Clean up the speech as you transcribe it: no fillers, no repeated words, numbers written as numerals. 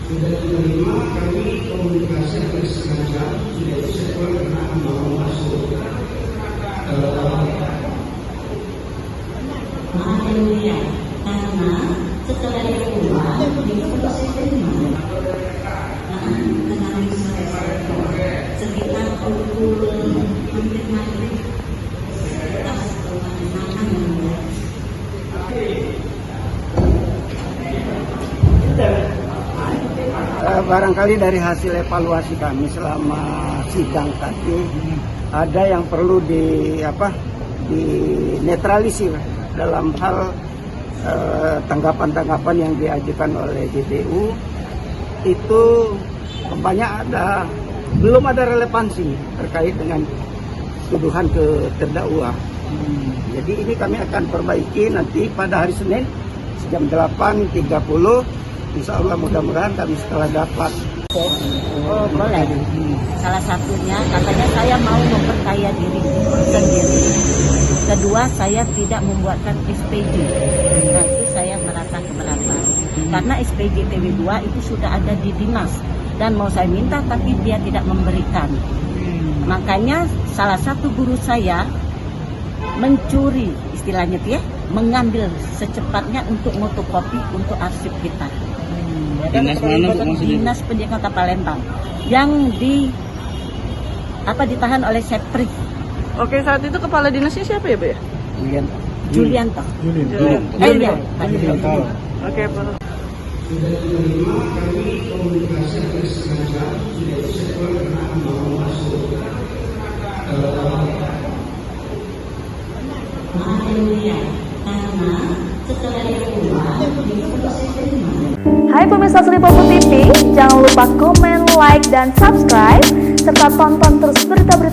Sudah menerima kami komunikasi yang sengaja, yaitu sekolah berkenaan mau masuk. Haleluya, karena setelah dia keluar, dia proses terima. Sekitar pukul hampir maghrib, kita setelah makan barangkali dari hasil evaluasi kami selama sidang tadi ada yang perlu dinetralisir dalam hal tanggapan-tanggapan yang diajukan oleh JPU itu belum ada relevansi terkait dengan tuduhan ke terdakwa. Jadi ini kami akan perbaiki nanti pada hari Senin jam 8.30. Insya Allah mudah-mudahan kami setelah dapat. Oh boleh. Salah satunya katanya saya mau memperkaya diri sendiri. Kedua, saya tidak membuatkan SPJ. Nah, itu saya merasa keberatan. Karena SPJ TW2 itu sudah ada di dinas. Dan mau saya minta tapi dia tidak memberikan. Makanya salah satu guru saya mencuri, istilahnya ya, mengambil secepatnya untuk fotokopi untuk arsip kita. Dinas mana Bu maksudnya? Dinas Pendidikan Kota Palembang yang ditahan oleh Sepri. Oke, saat itu kepala dinasnya siapa ya, Bu ya? Julianto. Julianto. Oke, Pak. Sudah menerima kami komunikasi yang sengaja, yaitu sekolah berkenaan mau masuk. Haleluya, karena setelah dia keluar, dia proses terima. Hai pemirsa Sri Popo TV, jangan lupa komen, like, dan subscribe, serta tonton terus berita-berita